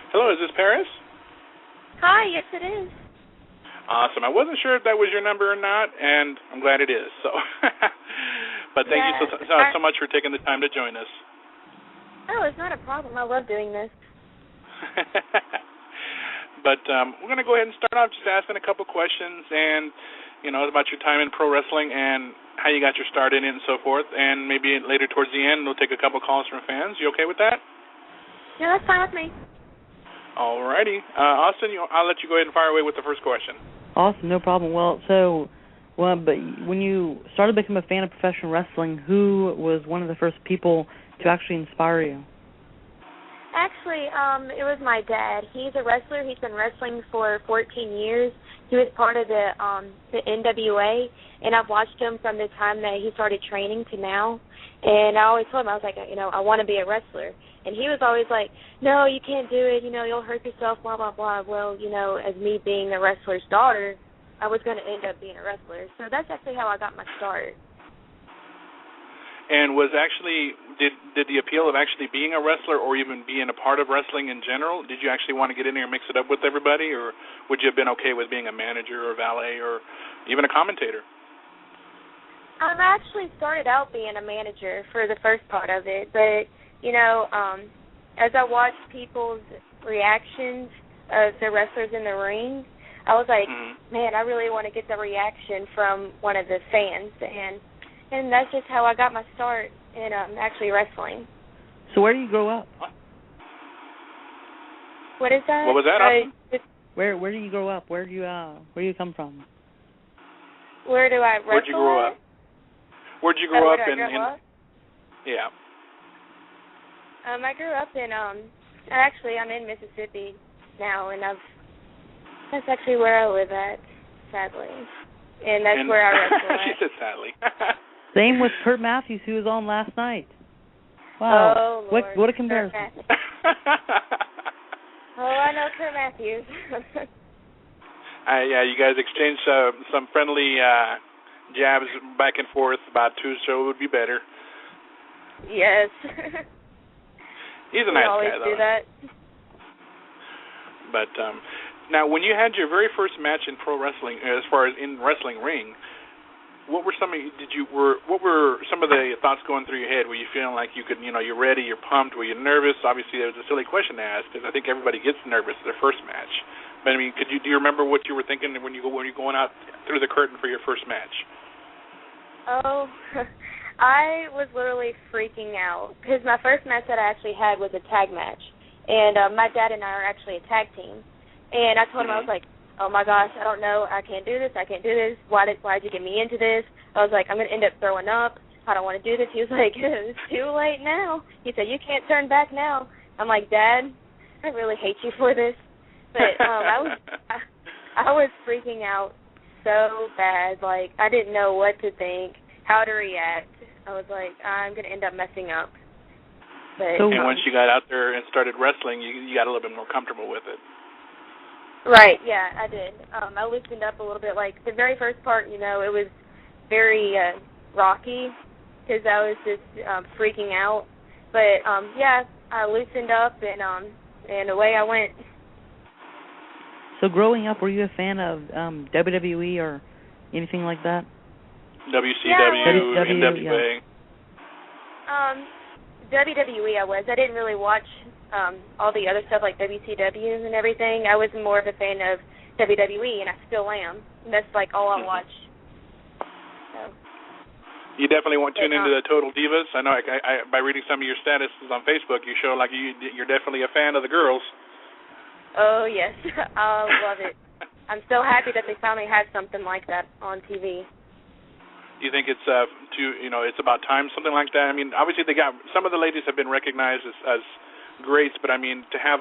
Hello, is this Paris? Hi, yes it is. Awesome. I wasn't sure if that was your number or not, and I'm glad it is. So, but thank you so much for taking the time to join us. Oh, it's not a problem. I love doing this. But we're going to go ahead and start off just asking a couple questions, and about your time in pro wrestling and how you got your start in it and so forth. And maybe later towards the end, we'll take a couple calls from fans. You okay with that? Yeah, that's fine with me. All righty. Austin, I'll let you go ahead and fire away with the first question. Awesome, no problem. But when you started becoming a fan of professional wrestling, who was one of the first people to actually inspire you? Actually, it was my dad. He's a wrestler. He's been wrestling for 14 years. He was part of the NWA, and I've watched him from the time that he started training to now. And I always told him, I was like, I want to be a wrestler. And he was always like, no, you can't do it. You'll hurt yourself, blah, blah, blah. Well, as me being the wrestler's daughter, I was going to end up being a wrestler. So that's actually how I got my start. And did the appeal of actually being a wrestler or even being a part of wrestling in general, did you actually want to get in there and mix it up with everybody, or would you have been okay with being a manager or valet or even a commentator? I actually started out being a manager for the first part of it, but, as I watched people's reactions of the wrestlers in the ring, I was like, man, I really want to get the reaction from one of the fans, and that's just how I got my start in actually wrestling. So where do you grow up? What is that? What was that? Where do you grow up? Where do you come from? Where do I wrestle? Where'd you grow up? Where'd you grow up in? Yeah. I grew up in actually I'm in Mississippi now, and that's actually where I live at, sadly, and that's where I wrestle at. She said sadly. Same with Kurt Matthews, who was on last night. Wow. Oh, Lord. What a comparison. I know Kurt Matthews. Yeah, you guys exchanged some friendly jabs back and forth about whose show would be better. Yes. He's a nice guy, though. We always do that. But now, when you had your very first match in pro wrestling, as far as in wrestling ring, what were some of the thoughts going through your head? Were you feeling like you could, you're ready, you're pumped? Were you nervous? Obviously, that was a silly question to ask because I think everybody gets nervous at their first match. But I mean, do you remember what you were thinking when you're going out through the curtain for your first match? Oh, I was literally freaking out because my first match that I actually had was a tag match, and my dad and I are actually a tag team. And I told him, I was like, oh my gosh, I don't know, I can't do this. Why'd you get me into this? I was like, I'm going to end up throwing up. I don't want to do this. He was like, it's too late now. He said, you can't turn back now. I'm like, Dad, I really hate you for this. But I was freaking out so bad. Like, I didn't know what to think, how to react. I was like, I'm going to end up messing up. But, and once you got out there and started wrestling, you got a little bit more comfortable with it. Right, yeah, I did. I loosened up a little bit. Like, the very first part, it was very rocky because I was just freaking out. But, yeah, I loosened up, and away I went. So growing up, were you a fan of WWE or anything like that? WCW, NWA. WWE I was. I didn't really watch all the other stuff like WCW and everything. I was more of a fan of WWE, and I still am. And that's like all I watch. So. You definitely won't tune into the Total Divas. I know I by reading some of your statuses on Facebook, you show like you're definitely a fan of the girls. Oh, yes. I love it. I'm so happy that they finally had something like that on TV. Do you think it's it's about time, something like that? I mean, obviously some of the ladies have been recognized as greats, but I mean, to have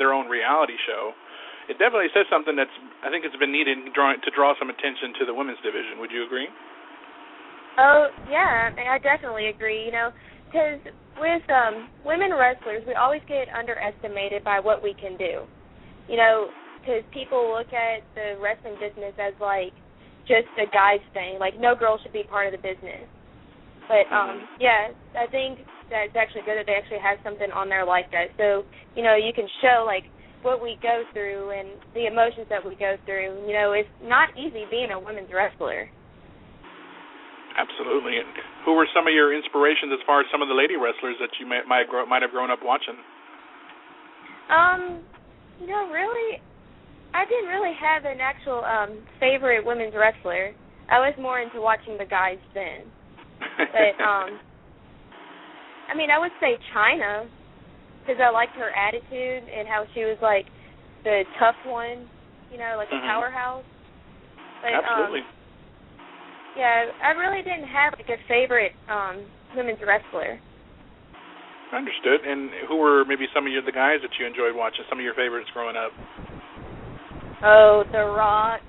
their own reality show, it definitely says something I think it's been needed to draw some attention to the women's division. Would you agree? Oh, yeah, I definitely agree, because with women wrestlers, we always get underestimated by what we can do, because people look at the wrestling business as, like, just a guy's thing, like, no girl should be part of the business. But, yeah, I think that it's actually good that they actually have something on there like that. So, you can show, like, what we go through and the emotions that we go through. You know, it's not easy being a women's wrestler. Absolutely. And who were some of your inspirations as far as some of the lady wrestlers that you might have grown up watching? You know, really, I didn't really have an actual favorite women's wrestler. I was more into watching the guys then. But, I mean, I would say Chyna, because I liked her attitude and how she was, like, the tough one, you know, like a powerhouse. But, absolutely. Yeah, I really didn't have, like, a favorite women's wrestler. Understood. And who were maybe some of the guys that you enjoyed watching, some of your favorites growing up? Oh, The Rock.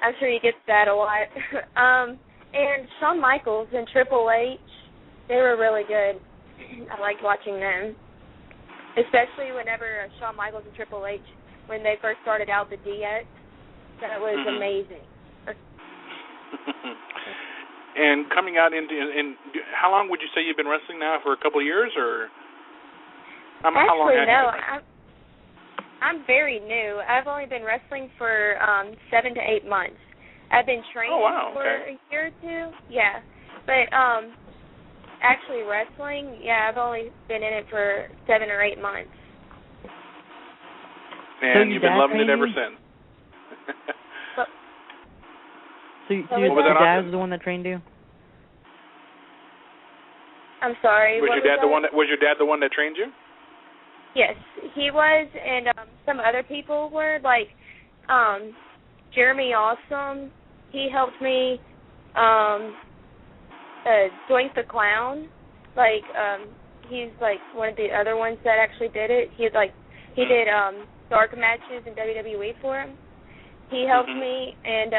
I'm sure he gets that a lot. And Shawn Michaels and Triple H, they were really good. I liked watching them, especially whenever Shawn Michaels and Triple H, when they first started out the DX, that was amazing. And coming out into, how long would you say you've been wrestling now? For a couple of years, or how long? Actually, no. I'm very new. I've only been wrestling for 7 to 8 months. I've been training for a year or two. Yeah. But actually wrestling, yeah, I've only been in it for 7 or 8 months. And you've been loving it ever since. So your dad was the one that trained you? I'm sorry. Was your dad the one that trained you? Yes, he was, and some other people were, like Jeremy Awesome. He helped me. Doink the Clown, like he's like one of the other ones that actually did it. He did dark matches in WWE for him. He helped me, and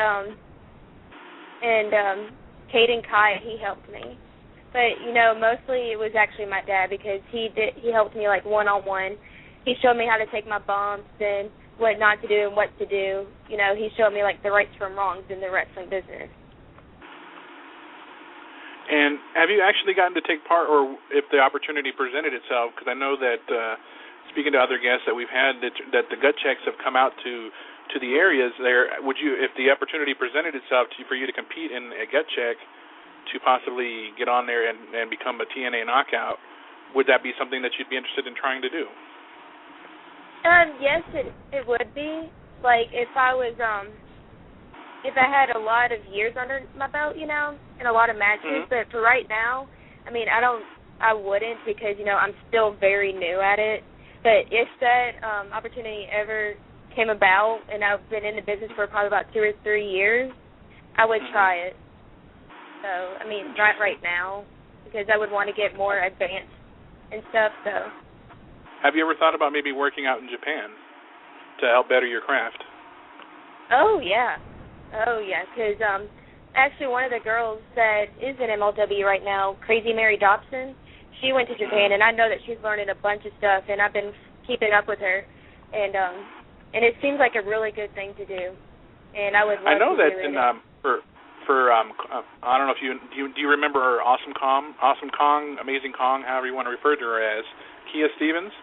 Caden Kai, he helped me. But, you know, mostly it was actually my dad because he helped me, like, one-on-one. He showed me how to take my bumps and what not to do and what to do. You know, he showed me, like, the rights from wrongs in the wrestling business. And have you actually gotten to take part, or if the opportunity presented itself? Because I know that, speaking to other guests that we've had, that the gut checks have come out to the areas there. Would you, if the opportunity presented itself for you to compete in a gut check, to possibly get on there and become a TNA knockout, would that be something that you'd be interested in trying to do? Yes, it would be. Like, if I had a lot of years under my belt, you know, and a lot of matches, but for right now, I mean, I wouldn't because, you know, I'm still very new at it. But if that opportunity ever came about, and I've been in the business for probably about 2 or 3 years, I would try it. So, I mean, not right now, because I would want to get more advanced and stuff, so. Have you ever thought about maybe working out in Japan to help better your craft? Oh, yeah. Because actually one of the girls that is in MLW right now, Crazy Mary Dobson, she went to Japan, and I know that she's learning a bunch of stuff, and I've been keeping up with her, and it seems like a really good thing to do, and I would love to do it. I know that I don't know if do you remember Awesome Kong, Amazing Kong, however you want to refer to her as, Kia Stevens?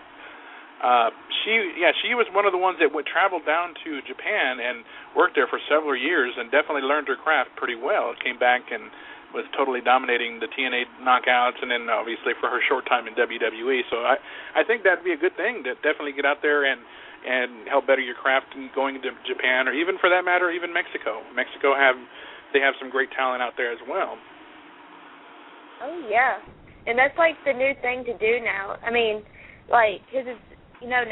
She was one of the ones that traveled down to Japan and worked there for several years and definitely learned her craft pretty well. Came back and was totally dominating the TNA knockouts, and then obviously for her short time in WWE. So I think that'd be a good thing to definitely get out there and help better your craft and going to Japan, or even for that matter, even Mexico. They have some great talent out there as well. Oh, yeah. And that's, like, the new thing to do now. I mean, like, because it's, you know,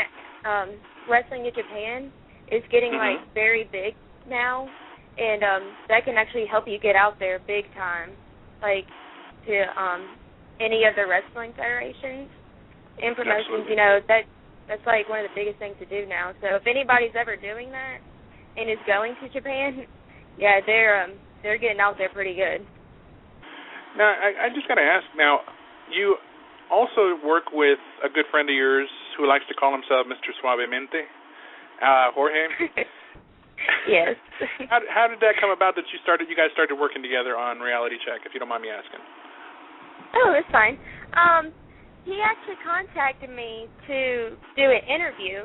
wrestling in Japan is getting, like, very big now. And that can actually help you get out there big time, like, to any of the wrestling federations and promotions. Absolutely. You know, that's, like, one of the biggest things to do now. So if anybody's ever doing that and is going to Japan, yeah, they're getting out there pretty good. Now, I just got to ask, now, you also work with a good friend of yours who likes to call himself Mr. Suavemente, Jorge. Yes. How did that come about that you guys started working together on Reality Check, if you don't mind me asking? Oh, it's fine. he actually contacted me to do an interview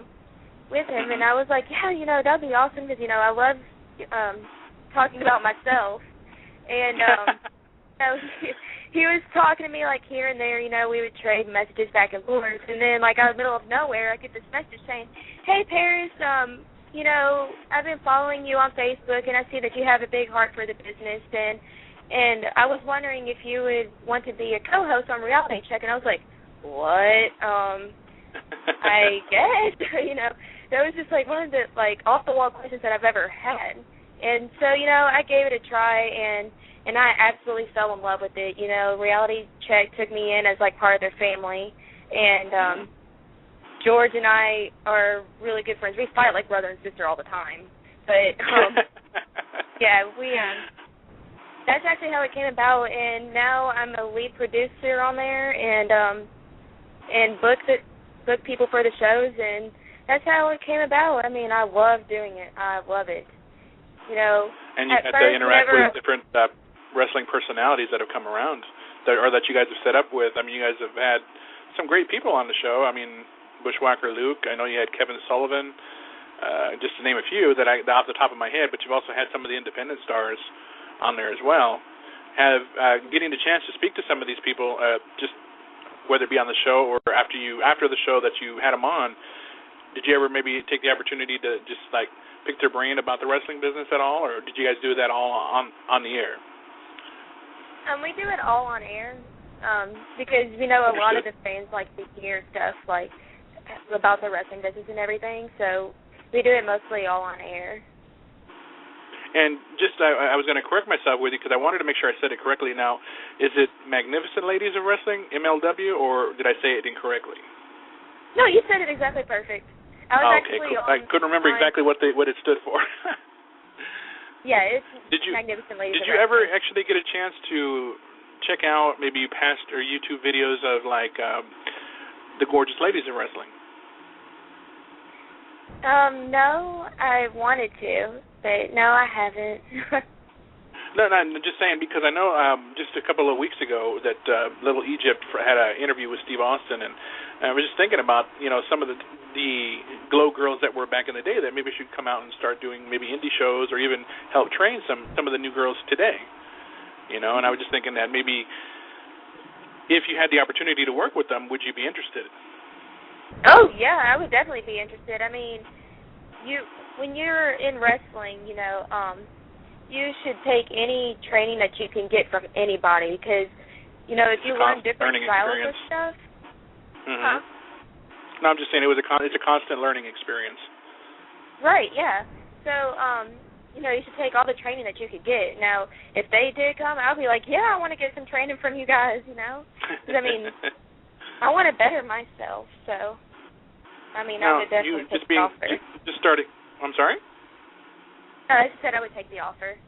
with him, and I was like, yeah, that'd be awesome because, I love talking about myself. And he was talking to me, like, here and there, we would trade messages back and forth. And then, like, out of the middle of nowhere, I get this message saying, hey, Paris, I've been following you on Facebook, and I see that you have a big heart for the business, and I was wondering if you would want to be a co-host on Reality Check. And I was like, what? I guess, that was just, like, one of the, like, off-the-wall questions that I've ever had. And so, I gave it a try, and I absolutely fell in love with it. Reality Check took me in as, like, part of their family. And George and I are really good friends. We fight like brother and sister all the time. But, yeah, that's actually how it came about. And now I'm a lead producer on there and book people for the shows. And that's how it came about. I mean, I love doing it. I love it. And you had to interact with different wrestling personalities that have come around, or that you guys have set up with. I mean, you guys have had some great people on the show. I mean, Bushwhacker Luke. I know you had Kevin Sullivan, just to name a few that off the top of my head. But you've also had some of the independent stars on there as well. Getting the chance to speak to some of these people, just whether it be on the show or after the show that you had them on. Did you ever maybe take the opportunity to just like pick their brain about the wrestling business at all, or did you guys do that all on the air? We do it all on air because a lot of the fans like to hear stuff like about the wrestling business and everything, so we do it mostly all on air. And just I was going to correct myself with you because I wanted to make sure I said it correctly. Now, is it Magnificent Ladies of Wrestling, MLW, or did I say it incorrectly? No, you said it exactly perfect. I was okay, cool. I couldn't remember exactly what it stood for. Yeah, it's Magnificent Ladies. Did you ever actually get a chance to check out maybe past or YouTube videos of like the Gorgeous Ladies of Wrestling? No, I wanted to, but no, I haven't. No, I'm just saying because I know just a couple of weeks ago that Little Egypt had an interview with Steve Austin, and I was just thinking about some of the Glow girls that were back in the day that maybe should come out and start doing maybe indie shows or even help train some of the new girls today. And I was just thinking that maybe if you had the opportunity to work with them, would you be interested? Oh yeah, I would definitely be interested. I mean, when you're in wrestling, you should take any training that you can get from anybody because, if you learn different styles of stuff. Mm-hmm. Huh? No, I'm just saying it's a constant learning experience. Right, yeah. So, you should take all the training that you could get. Now, if they did come, I'll be like, yeah, I want to get some training from you guys, Because, I mean, I want to better myself, so, I mean, I would definitely take the offer. Just starting, I'm sorry? I just said I would take the offer.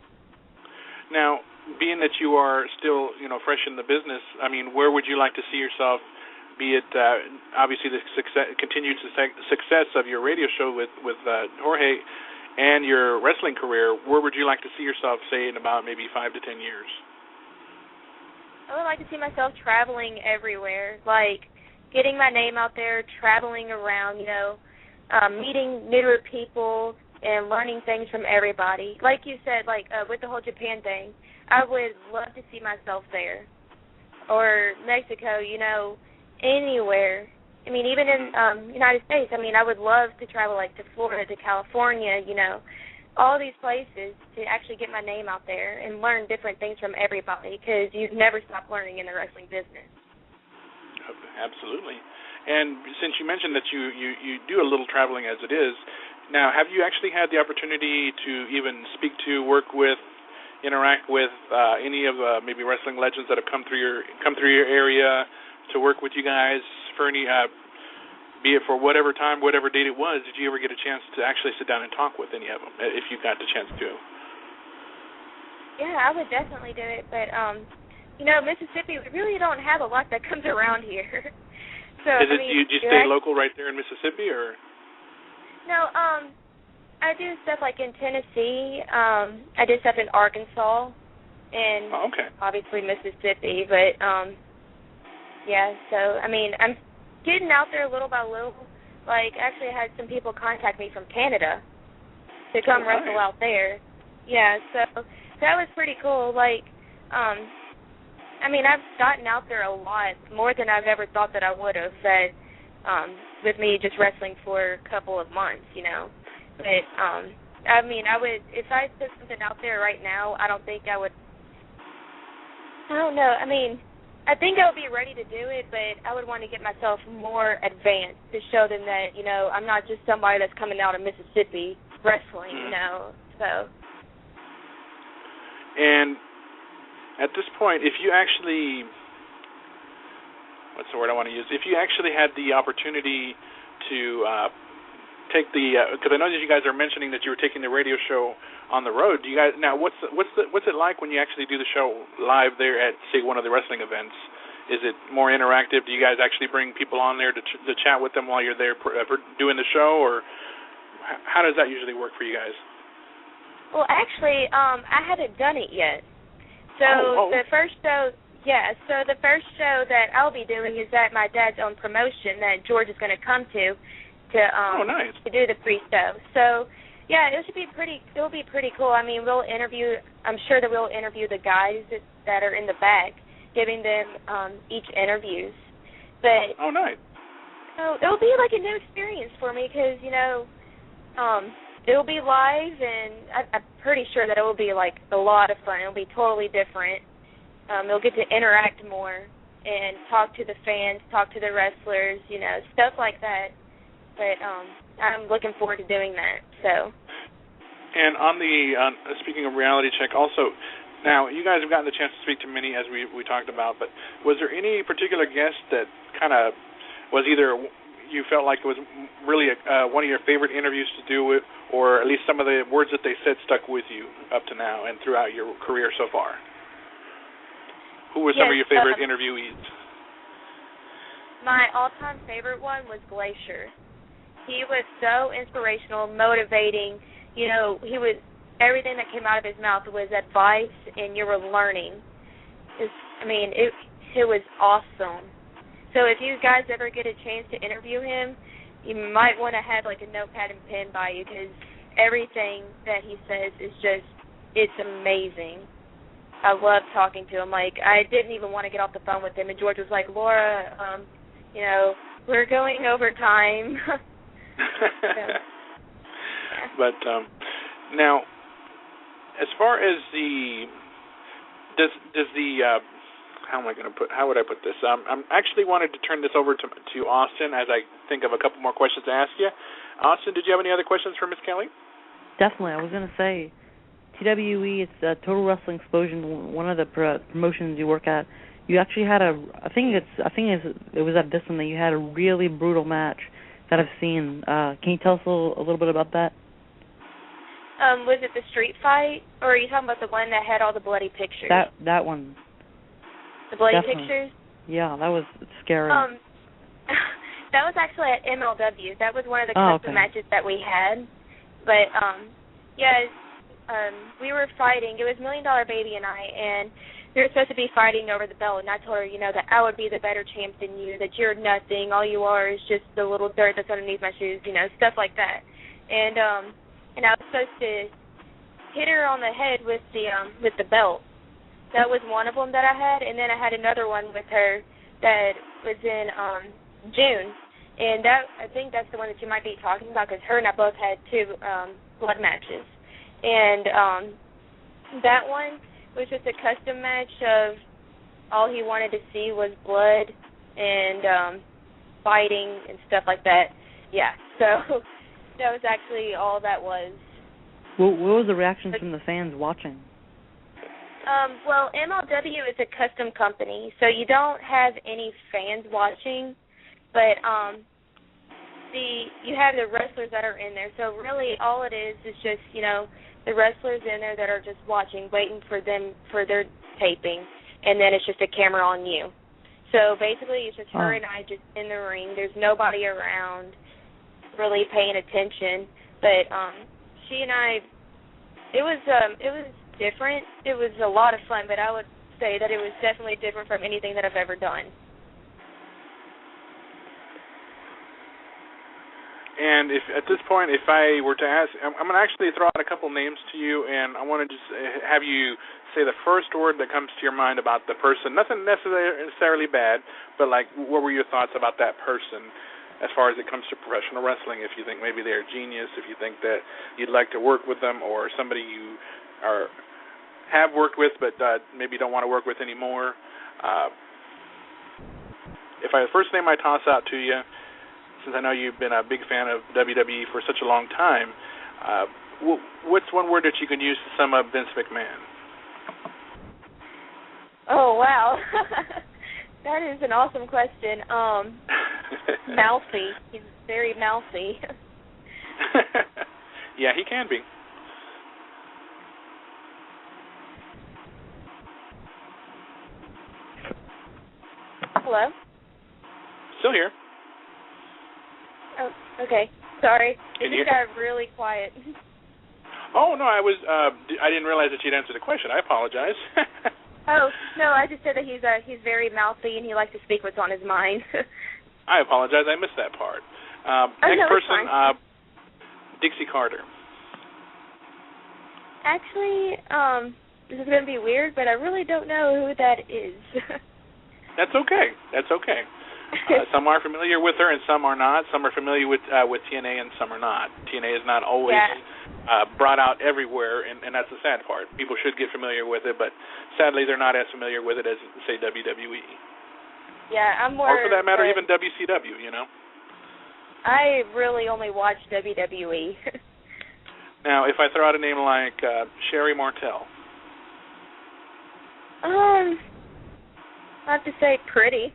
Now, being that you are still, fresh in the business, I mean, where would you like to see yourself, be it obviously the continued success of your radio show with Jorge and your wrestling career, where would you like to see yourself, say, in about maybe 5 to 10 years? I would like to see myself traveling everywhere, like getting my name out there, traveling around, meeting newer people, and learning things from everybody. Like you said, like with the whole Japan thing, I would love to see myself there. Or Mexico, anywhere. I mean, even in United States, I mean, I would love to travel, like, to Florida, to California, all these places to actually get my name out there and learn different things from everybody because you've never stopped learning in the wrestling business. Absolutely. And since you mentioned that you do a little traveling as it is, now, have you actually had the opportunity to even speak to, work with, interact with any of maybe wrestling legends that have come through your area to work with you guys for any, be it for whatever time, whatever date it was? Did you ever get a chance to actually sit down and talk with any of them, if you got the chance to? Yeah, I would definitely do it, but Mississippi, we really don't have a lot that comes around here. So do you stay local right there in Mississippi, or? No, I do stuff like in Tennessee. I do stuff in Arkansas and obviously Mississippi. But Yeah, so, I mean, I'm getting out there little by little. Like, actually I had some people contact me from Canada to come wrestle out there. Yeah, so that was pretty cool. Like, I mean, I've gotten out there a lot, more than I've ever thought that I would have, with me just wrestling for a couple of months, you know. But, I mean, I would, if I put something out there right now, I don't think I would, I don't know. I mean, I think I would be ready to do it, but I would want to get myself more advanced to show them that, you know, I'm not just somebody that's coming out of Mississippi wrestling, you know, so. And at this point, if you actually, what's the word I want to use? If you actually had the opportunity to take the, because I know that you guys are mentioning that you were taking the radio show on the road. Do you guys now? What's it like when you actually do the show live there at, say, one of the wrestling events? Is it more interactive? Do you guys actually bring people on there to chat with them while you're there doing the show, or how does that usually work for you guys? Well, actually, I haven't done it yet. So the first show, so the first show that I'll be doing is at my dad's own promotion that George is going to come to nice. to do the pre-show. So, yeah, it'll be pretty cool. I mean, I'm sure that we'll interview the guys that are in the back, giving them each interviews. But nice. So it'll be like a new experience for me because, you know, it'll be live, and I'm pretty sure that it will be, like, a lot of fun. It'll be totally different. You'll get to interact more and talk to the fans, talk to the wrestlers, you know, stuff like that. But I'm looking forward to doing that. So. And on speaking of Reality Check, also, now you guys have gotten the chance to speak to many, as we talked about, but was there any particular guest that kind of was either you felt like it was really one of your favorite interviews to do with, or at least some of the words that they said stuck with you up to now and throughout your career so far? Who were some of your favorite interviewees? My all-time favorite one was Glacier. He was so inspirational, motivating. You know, everything that came out of his mouth was advice, and you were learning. It was awesome. So if you guys ever get a chance to interview him, you might want to have, like, a notepad and pen by you because everything that he says is just, it's amazing. I love talking to him. Like, I didn't even want to get off the phone with him, and George was like, Laura, you know, we're going over time. But now, as far as does the how would I put this? I'm actually wanted to turn this over to Austin as I think of a couple more questions to ask you. Austin, did you have any other questions for Miss Kelly? Definitely. I was going to say, TWE, it's Total Wrestling Explosion, one of the promotions you work at. You actually had it was at this one that you had a really brutal match that I've seen. Can you tell us a little bit about that? Was it the street fight, or are you talking about the one that had all the bloody pictures? That one. The bloody Definitely. pictures? Yeah, that was scary. That was actually at MLW. That was one of the custom matches that we had. But, we were fighting. It was $1 Million Baby and I, and we were supposed to be fighting over the belt, and I told her, you know, that I would be the better champ than you, that you're nothing. All you are is just the little dirt that's underneath my shoes, you know, stuff like that. And I was supposed to hit her on the head with the belt. That was one of them that I had, and then I had another one with her that was in June. And I think that's the one that you might be talking about, because her and I both had two blood matches. And that one was just a custom match of all he wanted to see was blood and fighting and stuff like that. Yeah, so that was actually all that was. What was the reaction from the fans watching? Well, MLW is a custom company, so you don't have any fans watching, but you have the wrestlers that are in there. So really all it is just, you know, the wrestlers in there that are just watching, waiting for their taping, and then it's just a camera on you. So basically it's just her and I just in the ring. There's nobody around really paying attention, but she and I, it was different. It was a lot of fun, but I would say that it was definitely different from anything that I've ever done. And if at this point, if I were to ask, I'm going to actually throw out a couple names to you, and I want to just have you say the first word that comes to your mind about the person. Nothing necessarily bad, but like, what were your thoughts about that person as far as it comes to professional wrestling? If you think maybe they're a genius, if you think that you'd like to work with them, or somebody you have worked with but maybe don't want to work with anymore. The first name I toss out to you, since I know you've been a big fan of WWE for such a long time, what's one word that you can use to sum up Vince McMahon? Oh, wow. That is an awesome question. Mouthy. He's very mouthy. Yeah, he can be. Hello? Still here. Oh, okay. Sorry. It just got really quiet. Oh, no, I didn't realize that you'd answered the question. I apologize. Oh, no, I just said that he's very mouthy and he likes to speak what's on his mind. I apologize. I missed that part. Next person, Dixie Carter. Actually, this is going to be weird, but I really don't know who that is. That's okay. That's okay. Some are familiar with her and some are not. Some are familiar with TNA and some are not. TNA is not always brought out everywhere, and that's the sad part. People should get familiar with it, but sadly they're not as familiar with it as, say, WWE. Yeah, I'm more... Or for that matter, even WCW, you know? I really only watch WWE. Now, if I throw out a name like Sherry Martel. I have to say pretty.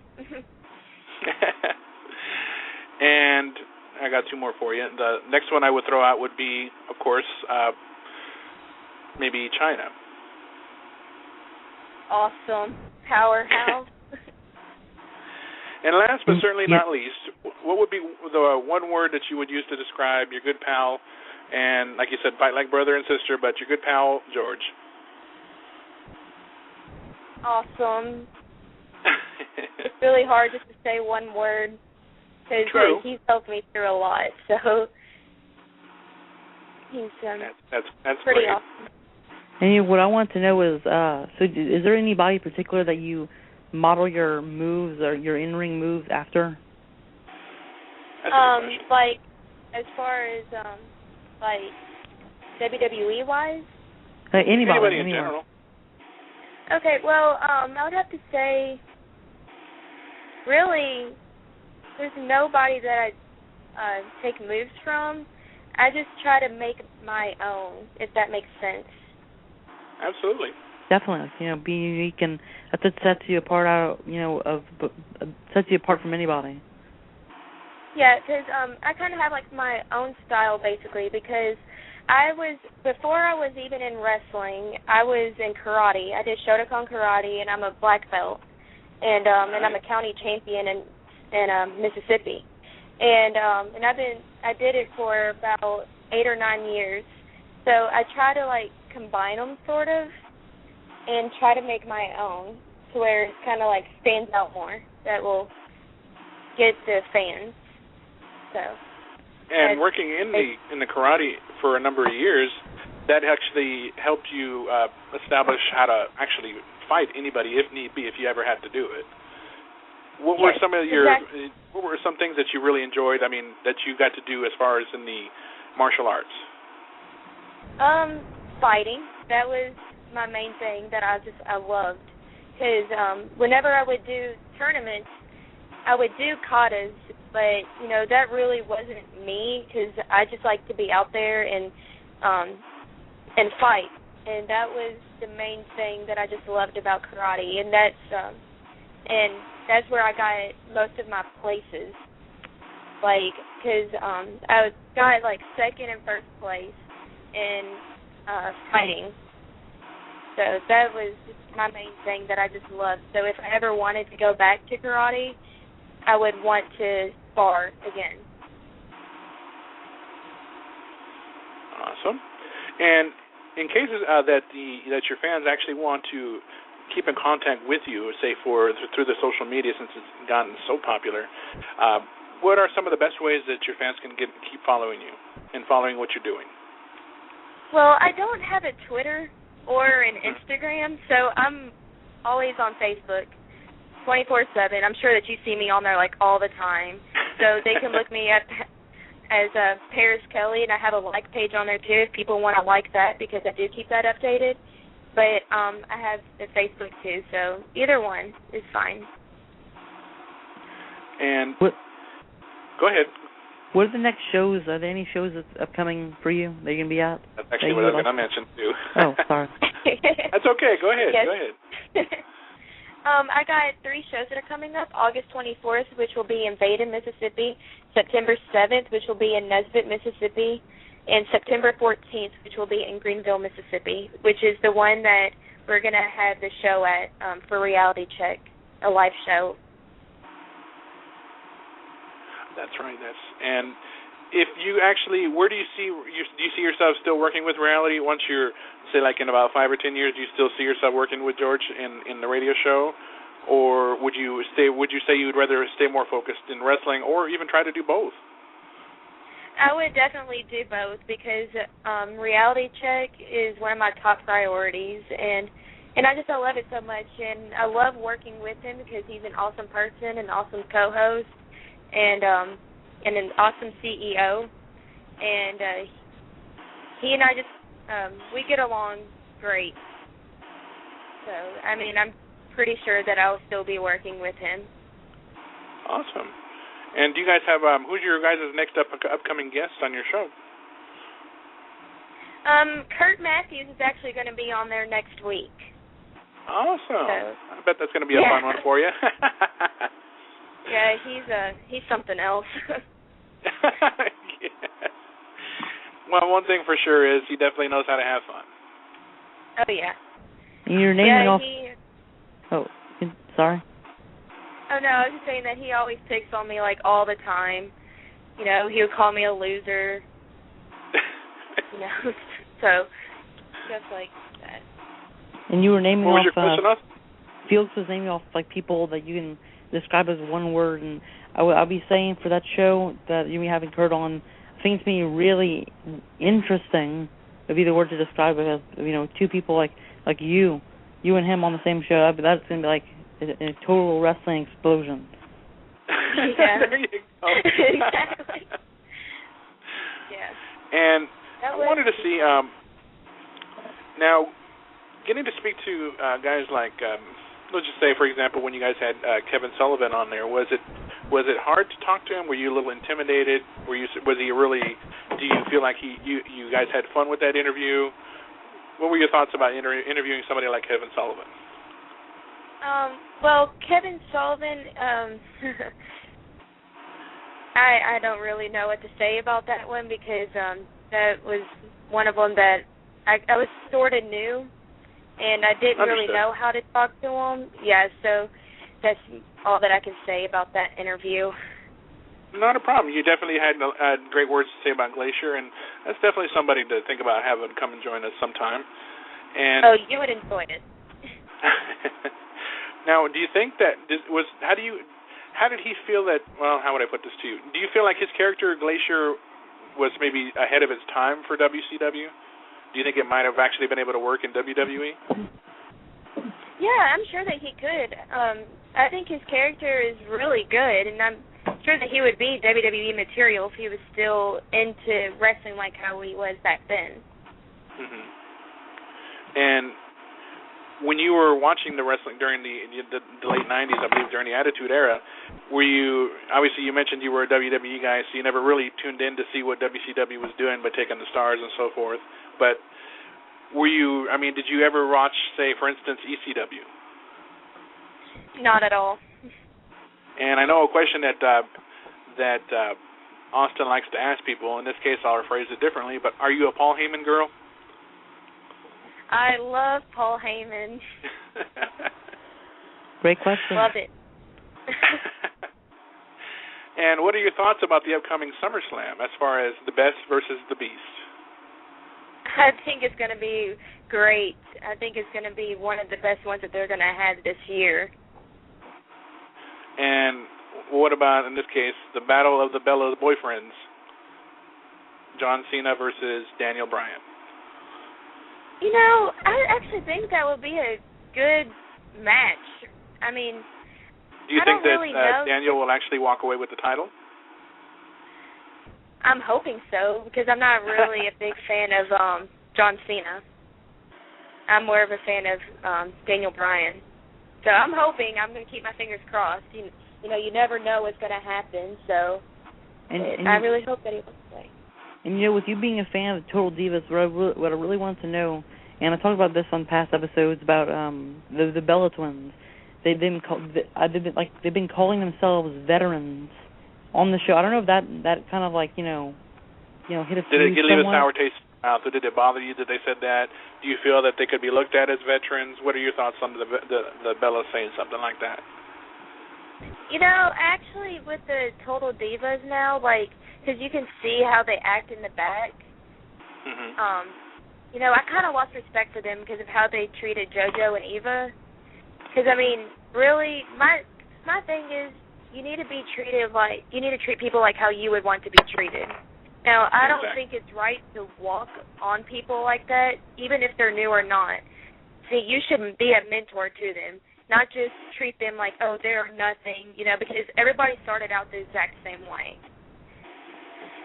And I got two more for you. The next one I would throw out would be, of course, maybe China. Awesome. Powerhouse. And last but certainly not least, what would be the one word that you would use to describe your good pal, and like you said, fight like brother and sister, but your good pal, George? Awesome. It's really hard just to say one word because he's helped me through a lot. So he's that's pretty great. awesome. And what I want to know is, so is there anybody in particular that you model your moves or your in-ring moves after? Like as far as like WWE wise? Anybody in general. Okay, well, I would have to say, really, there's nobody that I take moves from. I just try to make my own, if that makes sense. Absolutely. Definitely, be unique, and that sets you apart. Sets you apart from anybody. Yeah, because I kind of have like my own style basically. Because before I was even in wrestling, I was in karate. I did Shotokan karate, and I'm a black belt, and I'm a county champion in Mississippi, and I did it for about 8 or 9 years. So I try to like combine them sort of, and try to make my own to where it kind of like stands out more. That will get the fans. So. And working in the karate for a number of years, that actually helped you establish how to actually fight anybody if need be, if you ever had to do it. What were some of what were some things that you really enjoyed? I mean, that you got to do as far as in the martial arts? Fighting. That was my main thing that I loved. Because whenever I would do tournaments, I would do katas, but that really wasn't me because I just like to be out there and fight, and that was the main thing that I just loved about karate, and that's where I got most of my places, like because I got like second and first place in fighting, so that was my main thing that I just loved. So if I ever wanted to go back to karate, I would want to spar again. Awesome. And in cases that your fans actually want to keep in contact with you, say through the social media, since it's gotten so popular, what are some of the best ways that your fans can keep following you and following what you're doing? Well, I don't have a Twitter or an Instagram, so I'm always on Facebook 24/7. I'm sure that you see me on there like all the time. So they can look me up as Paris Kelly, and I have a like page on there too if people want to like that, because I do keep that updated. But I have the Facebook too, so either one is fine. And go ahead. What are the next shows? Are there any shows that's upcoming for you that you're going to be at? That's actually what I was going to mention, too. Oh, sorry. That's okay. Go ahead. Yes. Go ahead. I got 3 shows that are coming up. August 24th, which will be in Vaden, Mississippi. September 7th, which will be in Nesbitt, Mississippi. And September 14th, which will be in Greenville, Mississippi, which is the one that we're going to have the show at for Reality Check, a live show. That's right. And if you actually, where do you see yourself still working with Reality once you're, say, like in about 5 or 10 years? Do you still see yourself working with George in the radio show, or would you say you would rather stay more focused in wrestling, or even try to do both? I would definitely do both, because Reality Check is one of my top priorities, and I love it so much, and I love working with him because he's an awesome person, an awesome co-host, and an awesome CEO, and he and I just we get along great. So I mean, I'm pretty sure that I'll still be working with him. Awesome. And do you guys have who's your guys' next upcoming guests on your show? Kurt Matthews is actually going to be on there next week. Awesome. So, I bet that's going to be a fun one for you. Yeah, he's something else. Yeah. Well, one thing for sure is he definitely knows how to have fun. Oh yeah. You're naming off. Oh, sorry. Oh no, I was just saying that he always picks on me like all the time. You know, he would call me a loser. You know, so just like that. And you were naming what off. Was your question Felix was naming off like people that you can describe as one word, and I'll be saying for that show that you'll be having Kurt on, I think it's going to be really interesting. It'd be the word to describe it as, you know, 2 people like you and him on the same show. But that's going to be like a total wrestling explosion. Yeah. There you go. Exactly. Yeah. And I wanted to see now getting to speak to guys like. Let's just say, for example, when you guys had Kevin Sullivan on there, was it hard to talk to him? Were you a little intimidated? Was he really? Do you feel like you guys had fun with that interview? What were your thoughts about interviewing somebody like Kevin Sullivan? Well, Kevin Sullivan, I don't really know what to say about that one, because that was one of them that I was sort of new. And I didn't really know how to talk to him. Yeah, so that's all that I can say about that interview. Not a problem. You definitely had great words to say about Glacier, and that's definitely somebody to think about having come and join us sometime. And you would enjoy it. Now, do you think that how did he feel that? Well, how would I put this to you? Do you feel like his character Glacier was maybe ahead of its time for WCW? Do you think it might have actually been able to work in WWE? Yeah, I'm sure that he could. I think his character is really good, and I'm sure that he would be WWE material if he was still into wrestling like how he was back then. Mm-hmm. And when you were watching the wrestling during the late 90s, I believe during the Attitude Era, were you, obviously you mentioned you were a WWE guy, so you never really tuned in to see what WCW was doing by taking the stars and so forth. But did you ever watch, say, for instance, ECW? Not at all. And I know a question that Austin likes to ask people. In this case, I'll rephrase it differently, but are you a Paul Heyman girl? I love Paul Heyman. Great question. Love it. And what are your thoughts about the upcoming SummerSlam as far as the best versus the beast? I think it's going to be great. I think it's going to be one of the best ones that they're going to have this year. And what about, in this case, the battle of the Bella boyfriends? John Cena versus Daniel Bryan. You know, I actually think that would be a good match. I mean, do you think that really Daniel will actually walk away with the title? I'm hoping so, because I'm not really a big fan of John Cena. I'm more of a fan of Daniel Bryan. So I'm hoping, I'm going to keep my fingers crossed. You know, you never know what's going to happen, so and I really hope that he will play. And, you know, with you being a fan of Total Divas, what I really want to know, and I talked about this on past episodes about the Bella Twins. They've been calling themselves veterans on the show. I don't know if that kind of like, you know, hit a Did it leave a sour taste in your mouth? Did it bother you that they said that? Do you feel that they could be looked at as veterans? What are your thoughts on the Bella saying something like that? You know, actually, with the Total Divas now, like, because you can see how they act in the back. Mm-hmm. You know, I kind of lost respect for them because of how they treated JoJo and Eva. Because, I mean, really, my thing is, you need to treat people like how you would want to be treated. Now, I don't think it's right to walk on people like that, even if they're new or not. See, you should be a mentor to them, not just treat them like, oh, they're nothing, you know, because everybody started out the exact same way.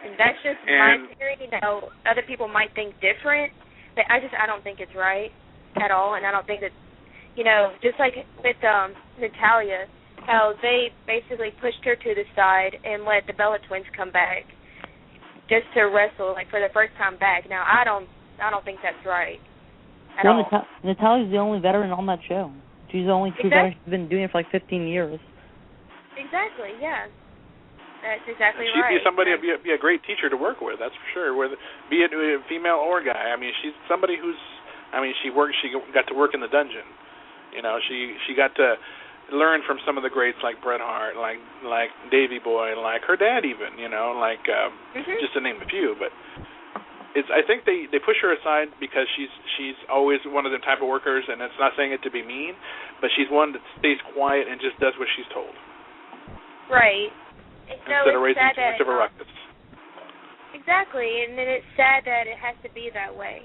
And that's just my theory. You know, other people might think different, but I don't think it's right at all, and I don't think that, you know, just like with Natalya, how they basically pushed her to the side and let the Bella Twins come back just to wrestle, like, for the first time back. Now, I don't think that's right at all. Natalya's the only veteran on that show. She's the only true veteran. She's been doing it for like 15 years. Exactly, yeah. That's exactly She'd right. She'd be somebody, be a great teacher to work with, that's for sure, be it female or guy. I mean, she's somebody who's, I mean, she got to work in the dungeon. You know, she got to learn from some of the greats like Bret Hart, like Davey Boy, like her dad even, you know, like just to name a few. But I think they push her aside because she's always one of them type of workers, and it's not saying it to be mean, but she's one that stays quiet and just does what she's told. Right. Instead of raising too much of a ruckus. Exactly, and then it's sad that it has to be that way.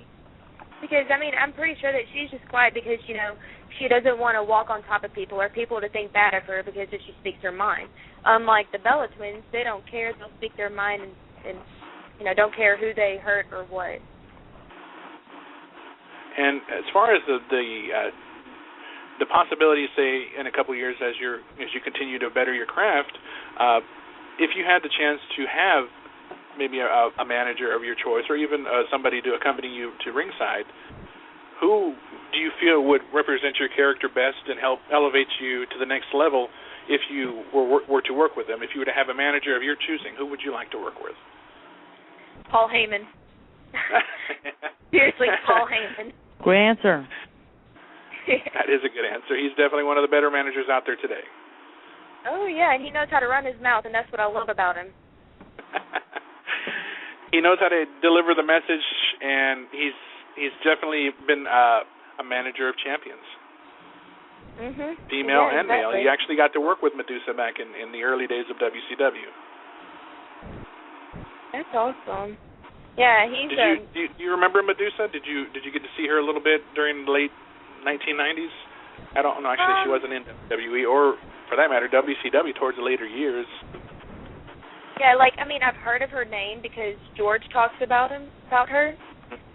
Because, I mean, I'm pretty sure that she's just quiet because, you know, she doesn't want to walk on top of people or people to think bad of her because if she speaks her mind. Unlike the Bella Twins, they don't care. They'll speak their mind and you know, don't care who they hurt or what. And as far as the possibility, say, in a couple of years as you continue to better your craft, if you had the chance to have maybe a manager of your choice or even somebody to accompany you to ringside, who do you feel would represent your character best and help elevate you to the next level if you were to work with them? If you were to have a manager of your choosing, who would you like to work with? Paul Heyman. Seriously, Paul Heyman. Great answer. That is a good answer. He's definitely one of the better managers out there today. Oh, yeah, and he knows how to run his mouth, and that's what I love about him. He knows how to deliver the message, and he's definitely been a manager of champions. Mm-hmm. Female and male. He actually got to work with Medusa back in the early days of WCW. That's awesome. Yeah, he's. Do you remember Medusa? Did you get to see her a little bit during the late 1990s? I don't know. Actually, she wasn't in WWE or, for that matter, WCW towards the later years. Yeah, I've heard of her name because George talks about her.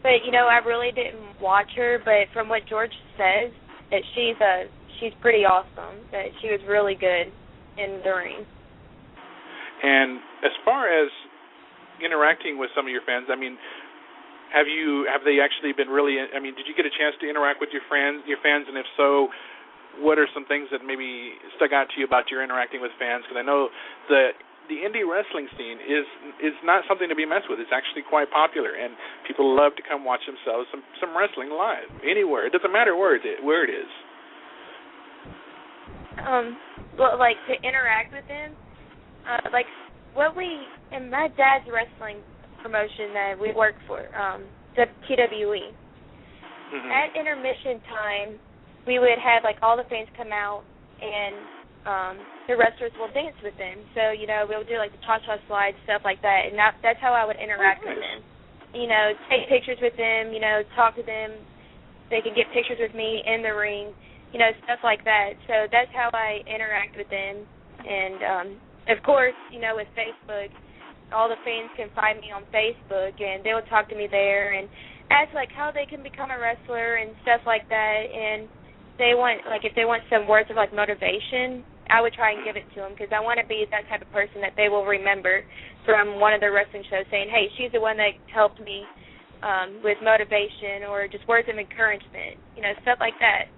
But, you know, I really didn't watch her. But from what George says, that she's pretty awesome. That she was really good in the ring. And as far as interacting with some of your fans, I mean, have they actually been really? I mean, did you get a chance to interact with your fans? And if so, what are some things that maybe stuck out to you about your interacting with fans? Because I know the indie wrestling scene is not something to be messed with. It's actually quite popular, and people love to come watch themselves some wrestling live anywhere. It doesn't matter where it is. Well, like to interact with them, like what in my dad's wrestling promotion that we work for, the TWE. Mm-hmm. At intermission time, we would have like all the fans come out and the wrestlers will dance with them. So, you know, we'll do like the cha-cha slide, stuff like that, and that's how I would interact with them. You know, take pictures with them, you know, talk to them. They can get pictures with me in the ring, you know, stuff like that. So that's how I interact with them. And, of course, you know, with Facebook, all the fans can find me on Facebook, and they will talk to me there and ask, like, how they can become a wrestler and stuff like that. And they want, like, if they want some words of, like, motivation, I would try and give it to them because I want to be that type of person that they will remember from one of their wrestling shows saying, hey, she's the one that helped me with motivation or just words of encouragement, you know, stuff like that.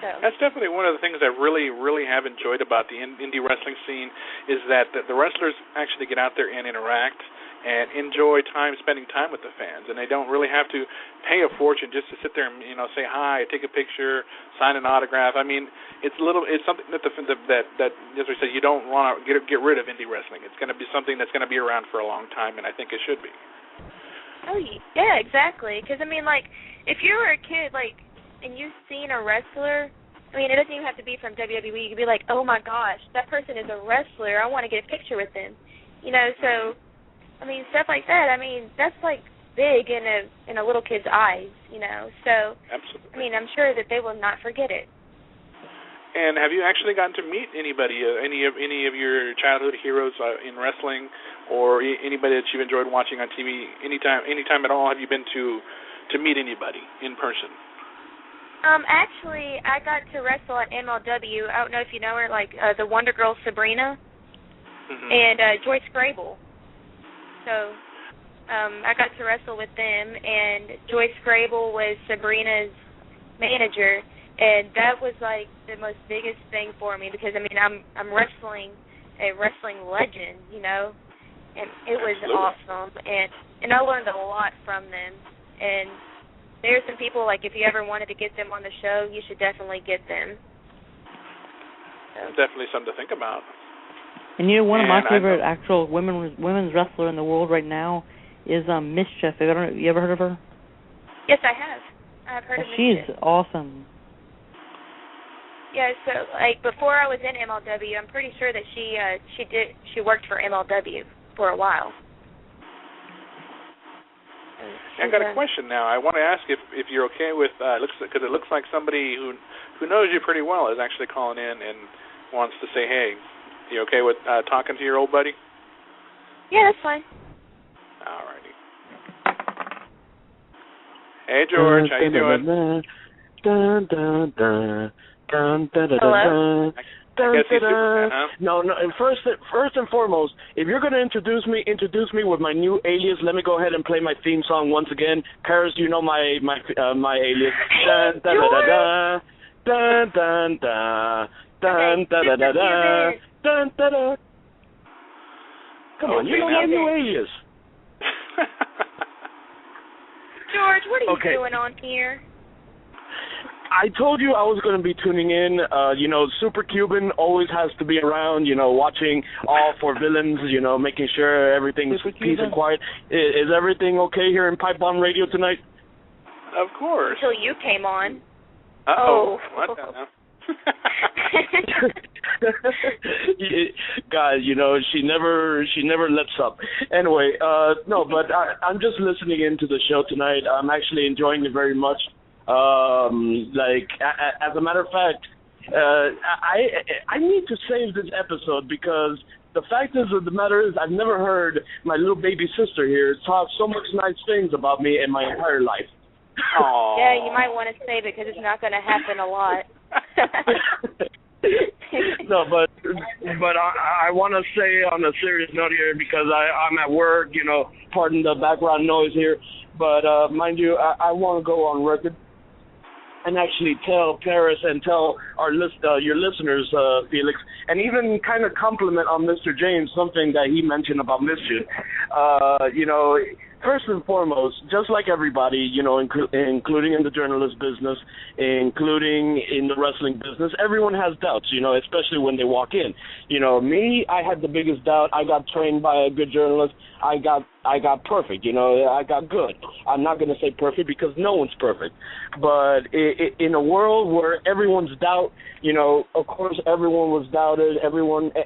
So. That's definitely one of the things I really, really have enjoyed about the indie wrestling scene is that the wrestlers actually get out there and interact and enjoy spending time with the fans, and they don't really have to pay a fortune just to sit there and, you know, say hi, take a picture, sign an autograph. I mean, it's something that that as we said, you don't want to get rid of indie wrestling. It's going to be something that's going to be around for a long time, and I think it should be. Oh yeah, exactly. Because I mean, like, if you were a kid, like, and you've seen a wrestler, I mean, it doesn't even have to be from WWE. You could be like, oh my gosh, that person is a wrestler. I want to get a picture with them. You know, so. I mean, stuff like that. I mean, that's like big in a little kid's eyes, you know. So, absolutely. I mean, I'm sure that they will not forget it. And have you actually gotten to meet anybody, any of your childhood heroes in wrestling, or anybody that you've enjoyed watching on TV? Anytime at all, have you been to meet anybody in person? Actually, I got to wrestle at MLW. I don't know if you know her, like the Wonder Girl Sabrina and Joyce Grable. So I got to wrestle with them, and Joyce Grable was Sabrina's manager, and that was like the most biggest thing for me because I mean I'm wrestling a wrestling legend, you know, and it was awesome, and I learned a lot from them. And there's some people like if you ever wanted to get them on the show, you should definitely get them. So. Definitely something to think about. And you know, one of my favorite actual women's wrestler in the world right now is Mischief. You ever heard of her? Yes, I have. I've heard of Mischief. She's awesome. Yeah, so like before I was in MLW, I'm pretty sure that she worked for MLW for a while. I got a question now. I want to ask if you're okay with because it looks like somebody who knows you pretty well is actually calling in and wants to say, hey. You okay with talking to your old buddy? Yeah, that's fine. All righty. Hey, George, how you doing? Hello? No. First and foremost, if you're going to introduce me with my new alias. Let me go ahead and play my theme song once again. Paris, you know my alias. Dun da da da da dun dun da dun da da da da. Dun, da, da. Come on, you know my new alias. George, what are you doing on here? I told you I was going to be tuning in. You know, Super Cuban always has to be around, you know, watching All for Villains, you know, making sure everything's peace and quiet. Is everything okay here in Pipebomb Radio tonight? Of course. Until you came on. Uh-oh. What the hell? Guys, you know, she never lets up. Anyway, no, but I'm just listening into the show tonight. I'm actually enjoying it very much. Like, as a matter of fact, I need to save this episode because the fact of the matter is I've never heard my little baby sister here talk so much nice things about me in my entire life. Aww. Yeah, you might want to save it because it's not going to happen a lot. No, but I want to say on a serious note here because I'm at work, you know, pardon the background noise here, but mind you, I want to go on record and actually tell Paris and tell your listeners, Felix, and even kind of compliment on Mr. James, something that he mentioned about Mischief. You know, first and foremost, just like everybody, you know, including in the journalist business, including in the wrestling business, everyone has doubts, you know, especially when they walk in. You know, me, I had the biggest doubt. I got trained by a good journalist. I got perfect, you know, I got good. I'm not going to say perfect because no one's perfect. But in a world where everyone's doubt, you know, of course everyone was doubted,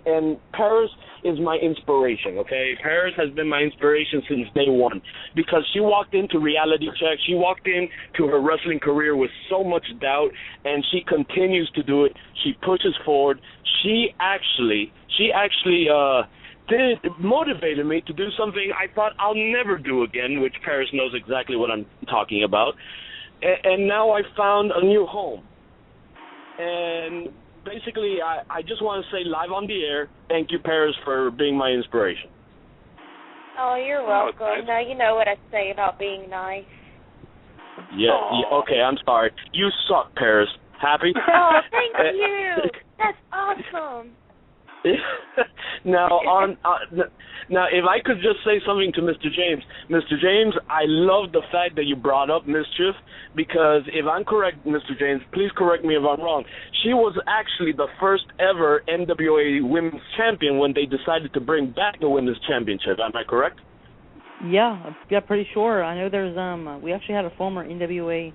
and Paris is my inspiration, okay? Paris has been my inspiration since day one because she walked into Reality Check. She walked into her wrestling career with so much doubt, and she continues to do it. She pushes forward. She actually motivated me to do something I thought I'll never do again, which Paris knows exactly what I'm talking about. And now I found a new home. And basically, I just want to say live on the air, thank you, Paris, for being my inspiration. Oh, you're welcome. Now you know what I say about being nice. Yeah, okay, I'm sorry. You suck, Paris. Happy? Oh, thank you. That's awesome. Now, now, if I could just say something to Mr. James. Mr. James, I love the fact that you brought up Mischief, because if I'm correct, Mr. James, please correct me if I'm wrong. She was actually the first ever NWA Women's Champion when they decided to bring back the Women's Championship. Am I correct? Yeah, pretty sure. I know there's we actually had a former NWA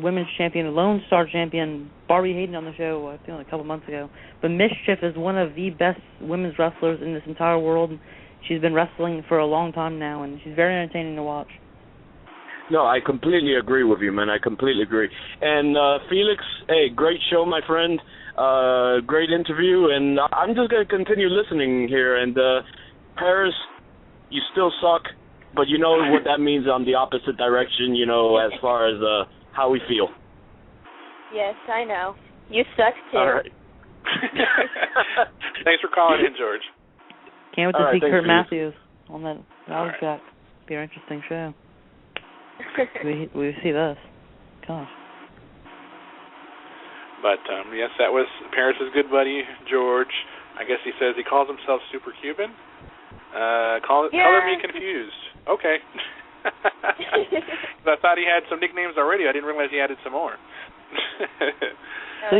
women's champion, Lone Star champion, Barbie Hayden on the show, I think a couple months ago. But Mischief is one of the best women's wrestlers in this entire world. She's been wrestling for a long time now, and she's very entertaining to watch. No, I completely agree with you, man. I completely agree. And Felix, hey, great show, my friend. Great interview, and I'm just going to continue listening here. And Paris, you still suck, but you know what that means on the opposite direction, you know, as far as how we feel. Yes, I know. You suck, too. All right. Thanks for calling in, George. Can't wait to see Kurt Matthews on that. That'll be an interesting show. we see this. Gosh. But, yes, that was Paris' good buddy, George. I guess he says he calls himself Super Cuban. Color me confused. Okay. I thought he had some nicknames already. I didn't realize he added some more. But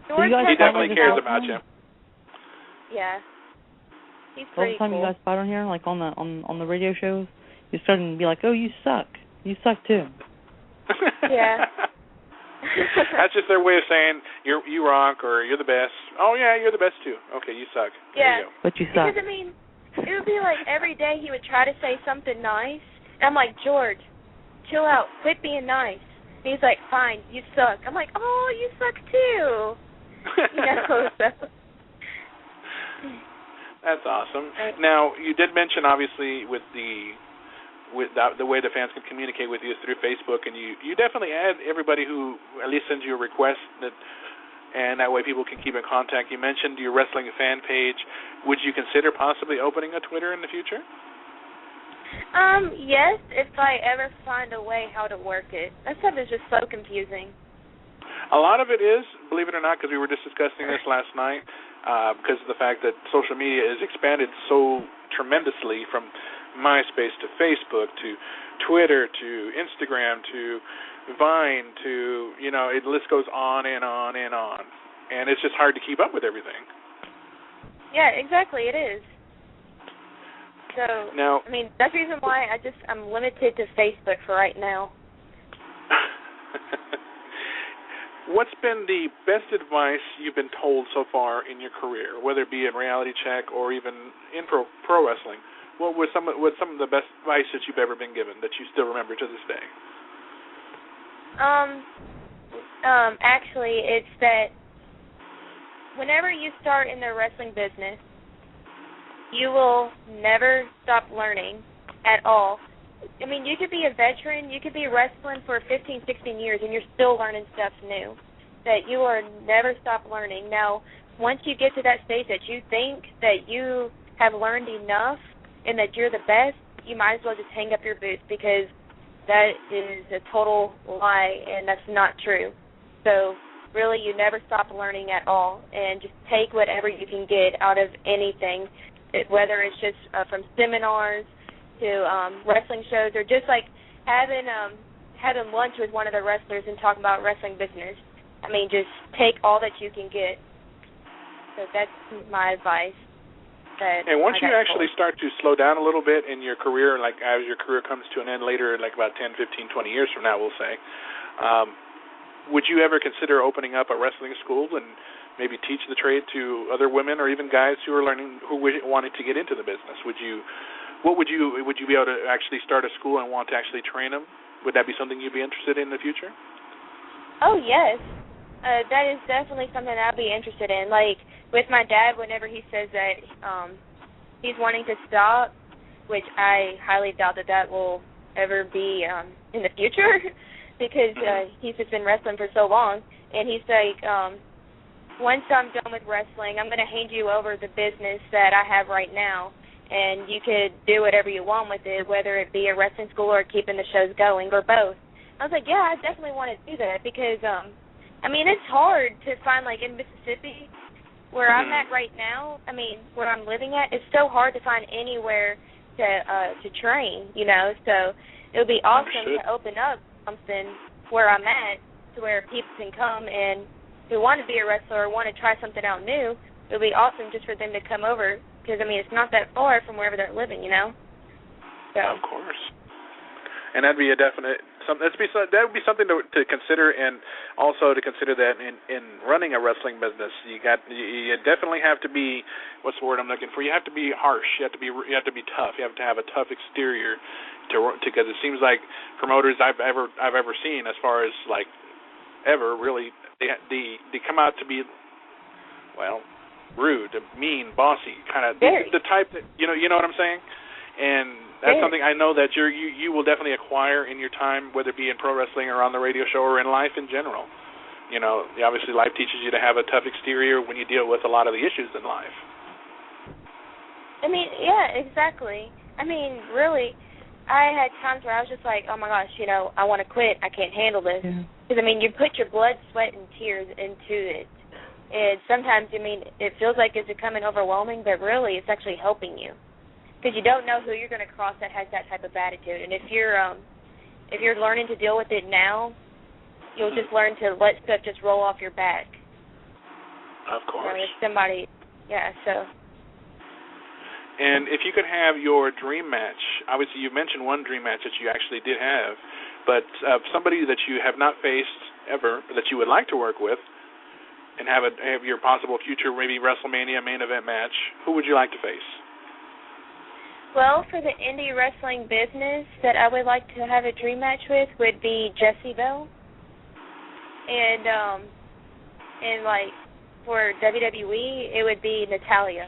he definitely cares about you. Yeah. He's pretty cool. All the time you guys fight on here, like on the radio shows, you're starting to be like, oh, you suck. You suck too. Yeah. That's just their way of saying you rock or you're the best. Oh yeah, you're the best too. Okay, you suck. Yeah. There you go. But you suck. Because I mean, it would be like every day he would try to say something nice, and I'm like, George, chill out, quit being nice. And he's like, fine, you suck. I'm like, oh, you suck too. You know, so. That's awesome. Right. Now, you did mention obviously with the way the fans can communicate with you is through Facebook, and you definitely add everybody who at least sends you a request, and that way people can keep in contact. You mentioned your wrestling fan page. Would you consider possibly opening a Twitter in the future? Yes, if I ever find a way how to work it. That stuff is just so confusing. A lot of it is, believe it or not, because we were just discussing this last night, because of the fact that social media has expanded so tremendously from MySpace to Facebook to Twitter to Instagram to Vine to, the list goes on and on and on. And it's just hard to keep up with everything. Yeah, exactly, it is. So, now, I mean, that's the reason why I'm limited to Facebook for right now. What's been the best advice you've been told so far in your career, whether it be in Reality Check or even in pro wrestling? What was some of the best advice that you've ever been given that you still remember to this day? Actually, it's that whenever you start in the wrestling business, you will never stop learning at all. I mean, you could be a veteran, you could be wrestling for 15, 16 years, and you're still learning stuff new. That you are never stop learning. Now, once you get to that stage that you think that you have learned enough and that you're the best, you might as well just hang up your boots, because that is a total lie, and that's not true. So, really, you never stop learning at all, and just take whatever you can get out of anything, whether it's just from seminars, to wrestling shows, or just like having lunch with one of the wrestlers and talking about wrestling business. I mean, just take all that you can get. So that's my advice. And once you actually start to slow down a little bit in your career, like as your career comes to an end later, like about 10, 15, 20 years from now, we'll say, would you ever consider opening up a wrestling school and maybe teach the trade to other women or even guys who are learning, who wanted to get into the business? Would you be able to actually start a school and want to actually train them? Would that be something you'd be interested in the future? Oh, yes. That is definitely something I'd be interested in. Like, with my dad, whenever he says that he's wanting to stop, which I highly doubt that will ever be in the future because he's just been wrestling for so long. And he's like, once I'm done with wrestling, I'm going to hand you over the business that I have right now, and you could do whatever you want with it, whether it be a wrestling school or keeping the shows going or both. I was like, yeah, I definitely want to do that because, I mean, it's hard to find, like, in Mississippi, where I'm at right now, I mean, where I'm living at, it's so hard to find anywhere to train, you know, so it would be awesome to open up something where I'm at to where people can come and who want to be a wrestler or want to try something out new. It would be awesome just for them to come over because, I mean, it's not that far from wherever they're living, you know. So. Of course. And that'd be a definite. That would be something to consider, and also to consider that in running a wrestling business, you definitely have to be, what's the word I'm looking for? You have to be harsh. You have to be tough. You have to have a tough exterior because it seems like promoters I've ever seen, as far as like ever really, they come out to be, well, rude, mean, bossy, kind of the type that you know what I'm saying, and. That's something I know that you will definitely acquire in your time, whether it be in pro wrestling or on the radio show or in life in general. You know, obviously life teaches you to have a tough exterior when you deal with a lot of the issues in life. I mean, yeah, exactly. I mean, really, I had times where I was just like, oh my gosh, you know, I want to quit. I can't handle this. Because, I mean, you put your blood, sweat, and tears into it. And sometimes, I mean, it feels like it's becoming overwhelming, but really it's actually helping you. Because you don't know who you're going to cross that has that type of attitude. And if you're learning to deal with it now, you'll just learn to let stuff just roll off your back. Of course. I mean, if somebody, yeah, so. And if you could have your dream match, obviously you mentioned one dream match that you actually did have, but somebody that you have not faced ever, that you would like to work with, and have your possible future maybe WrestleMania main event match, who would you like to face? Well, for the indie wrestling business that I would like to have a dream match with would be Jessie Bell. And like for WWE, it would be Natalya.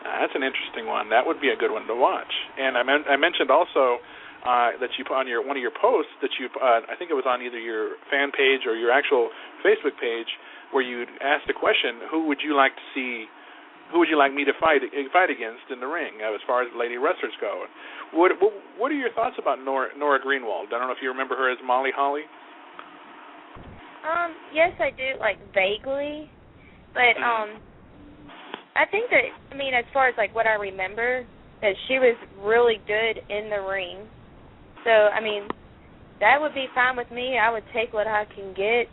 That's an interesting one. That would be a good one to watch. And I mentioned also that you put on one of your posts that you I think it was on either your fan page or your actual Facebook page, where you asked the question, who would you like to see? Who would you like me to fight against in the ring as far as lady wrestlers go? What are your thoughts about Nora Greenwald? I don't know if you remember her as Molly Holly. Yes, I do, like vaguely, but I think that, I mean, as far as like what I remember, that she was really good in the ring. So I mean, that would be fine with me. I would take what I can get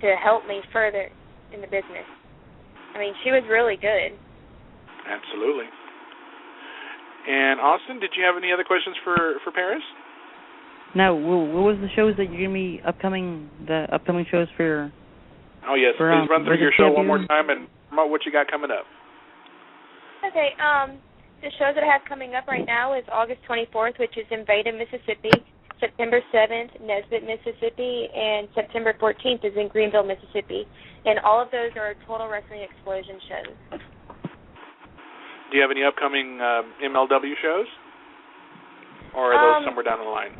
to help me further in the business. I mean, she was really good. Absolutely. And Austin, did you have any other questions for Paris? No. What was the shows that you're going to be the upcoming shows for? Oh, yes. Please run through your show one more time and promote what you got coming up. Okay. The shows that I have coming up right now is August 24th, which is in Veda, Mississippi. September 7th, Nesbitt, Mississippi, and September 14th is in Greenville, Mississippi. And all of those are Total Wrestling Explosion shows. Do you have any upcoming MLW shows? Or are those somewhere down the line?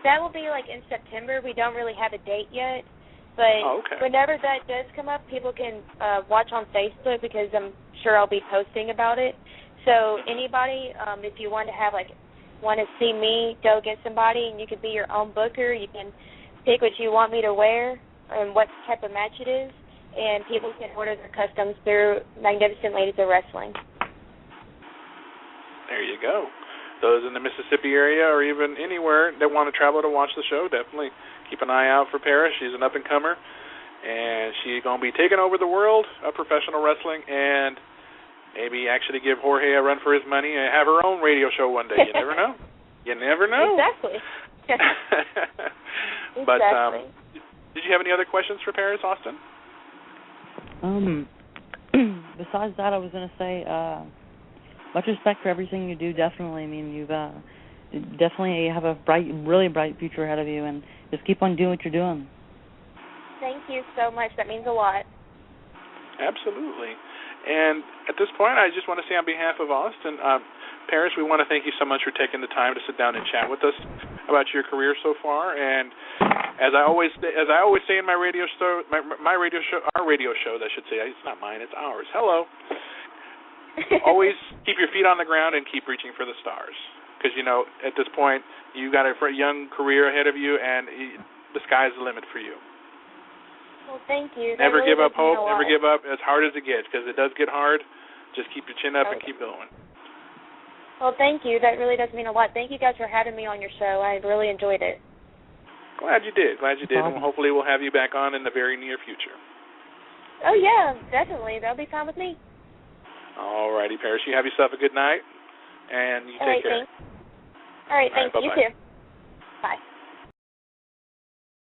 That will be like in September. We don't really have a date yet. But whenever that does come up, people can watch on Facebook because I'm sure I'll be posting about it. So anybody, if you want to see me go against somebody, and you can be your own booker, you can pick what you want me to wear and what type of match it is, and people can order their customs through Magnificent Ladies of Wrestling. There you go. Those in the Mississippi area or even anywhere that want to travel to watch the show, definitely keep an eye out for Paris. She's an up-and-comer, and she's going to be taking over the world of professional wrestling and maybe actually give Jorge a run for his money and have her own radio show one day. You never know. You never know. Exactly. But did you have any other questions for Paris, Austin? Besides that, I was going to say, much respect for everything you do, definitely. I mean, you've definitely have a really bright future ahead of you, and just keep on doing what you're doing. Thank you so much. That means a lot. Absolutely. And at this point, I just want to say on behalf of Austin, Paris, we want to thank you so much for taking the time to sit down and chat with us about your career so far. And as I always say in my radio show, our radio show, I should say, it's not mine, it's ours. Hello. Always keep your feet on the ground and keep reaching for the stars. Because, at this point, you got a young career ahead of you, and the sky's the limit for you. Well, thank you. Never give up hope. Never give up as hard as it gets, because it does get hard. Just keep your chin up and keep going. Well, thank you. That really does mean a lot. Thank you guys for having me on your show. I really enjoyed it. Glad you did. And hopefully we'll have you back on in the very near future. Oh, yeah, definitely. That'll be fine with me. All righty, Paris. You have yourself a good night, and you take care. Thanks. All right, thanks. You too.